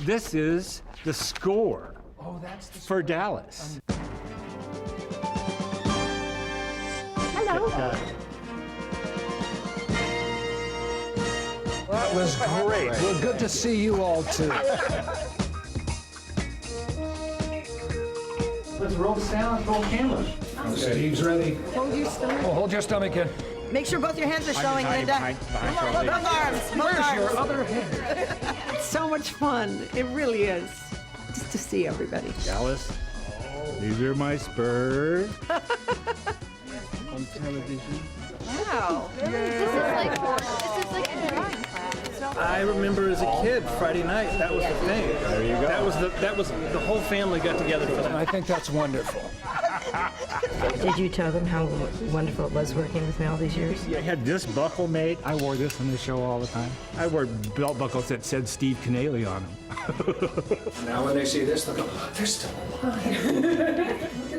This is the score for Dallas. Hello. That was great. Well, good to see you all, too. Let's roll sound, roll camera. Steve's ready. Hold your stomach. Oh, hold your stomach in. Make sure both your hands are showing, Linda. Come on, both arms. Where's your other hand? It's so much fun. It really is. Just to see everybody. Dallas, these are my Spurs. On television. Wow. This is like a drawing class. I remember as a kid, Friday night, that was the thing. There you go. That was the whole family got together for that. I think that's wonderful. Did you tell them how wonderful it was working with me all these years? I had this buckle made. I wore this on the show all the time. I wore belt buckles that said Steve Canale on them. Now when they see this, they'll go, they're still alive.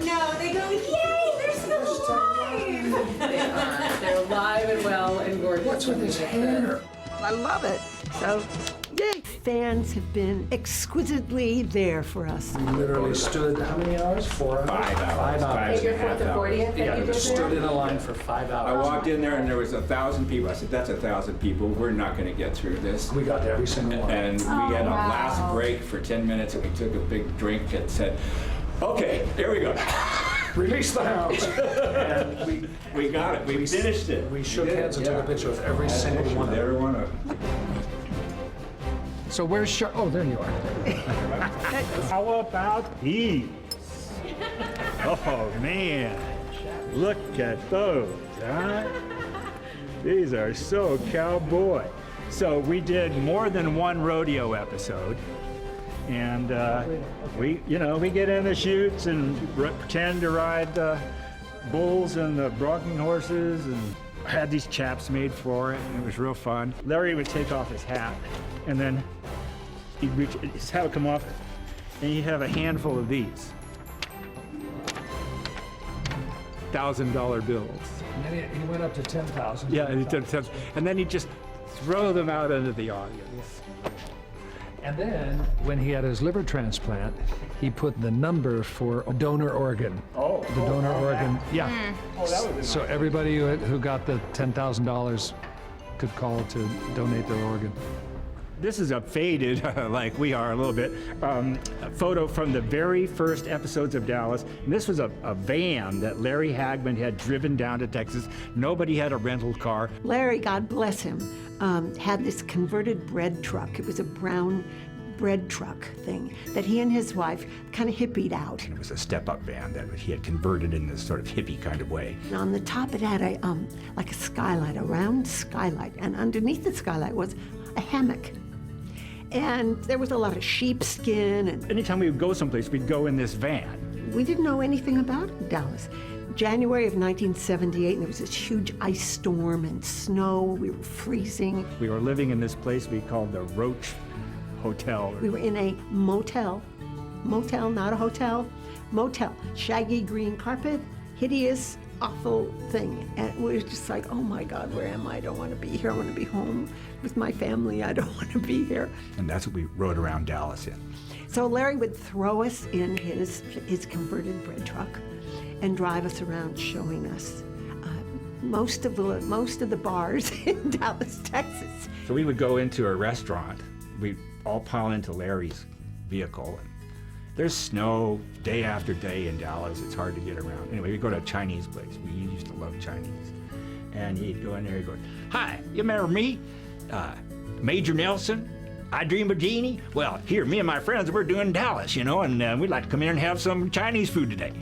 No, they go, yay, they're still alive. They are. They're alive and well and gorgeous. What's with his hair? I love it. So, yay. Fans have been exquisitely there for us. We literally stood, how many hours? 4 hours? 5 hours. 5 hours. Your fourth or 40th that Yeah, you we did stood there? in a line for 5 I hours. walked in there and there was 1,000 people. I said, that's 1,000 people. We're not going to get through this. We got to every single one. And we had a last break for 10 minutes and we took a big drink and said, okay, here we go. Release the hounds. And we got it. We finished it. We shook hands and took a picture with every single one of them. Every one of them. So where's Char? Oh, there you are. How about these? Oh, man. Look at those, huh? These are so cowboy. So we did more than one rodeo episode. And we get in the chutes and pretend to ride the bulls and the bronking horses, and had these chaps made for it, and it was real fun. Larry would take off his hat, and then he'd reach, his hat would come off, and he'd have a handful of these $1,000 bills. And then he went up to 10,000. Yeah, and then he'd just throw them out into the audience. And then, when he had his liver transplant, he put the number for a donor organ. Oh, The donor organ, yeah. Oh, that was So everybody who got the $10,000 could call to donate their organ. This is a faded, like we are a little bit, a photo from the very first episodes of Dallas. And this was a van that Larry Hagman had driven down to Texas. Nobody had a rental car. Larry, God bless him, had this converted bread truck. It was a brown bread truck thing that he and his wife kind of hippied out. It was a step-up van that he had converted in this sort of hippie kind of way. And on the top it had a like a skylight, a round skylight, and underneath the skylight was a hammock. And there was a lot of sheepskin, and Anytime we would go someplace, we'd go in this van. we didn't know anything about Dallas. January of 1978, and there was this huge ice storm and snow. We were freezing. We were living in this place we called the Roach Hotel. We were in a motel, not a hotel, motel. Shaggy green carpet, hideous, awful thing. And we were just like, oh my God, where am I? I don't want to be here. I want to be home with my family. I don't want to be here. And that's what we rode around Dallas in. So Larry would throw us in his converted bread truck and drive us around showing us most of the bars in Dallas, Texas. So we would go into a restaurant. We'd all pile into Larry's vehicle. And there's snow day after day in Dallas. It's hard to get around. Anyway, we'd go to a Chinese place. We used to love Chinese. And he'd go in there and go, hi, you remember me? Major Nelson? I Dream of Jeannie? Well, here, me and my friends, we're doing Dallas, and we'd like to come in and have some Chinese food today.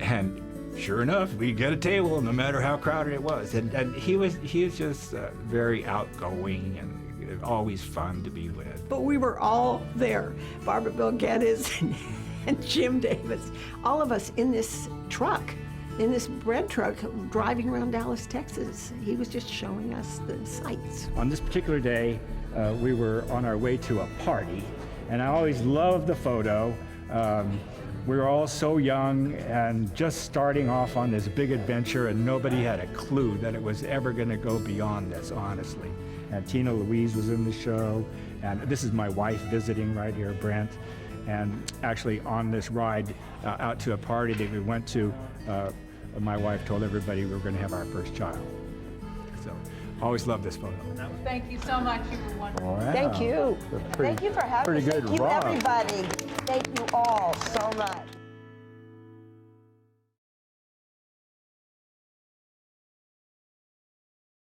And sure enough, we'd get a table, no matter how crowded it was. And he was just very outgoing and always fun to be with. But we were all there. Barbara Bel Geddes and Jim Davis, all of us in this truck, in this bread truck, driving around Dallas, Texas. He was just showing us the sights. On this particular day, we were on our way to a party, and I always loved the photo. We were all so young and just starting off on this big adventure, and nobody had a clue that it was ever going to go beyond this, honestly. And Tina Louise was in the show, And this is my wife visiting right here, Brent. And actually on this ride out to a party that we went to, my wife told everybody we were going to have our first child. So always love this photo. Thank you so much. You were wonderful. Wow. Thank you. Thank you for having pretty us. good Thank you, ride. everybody. Thank you all so much.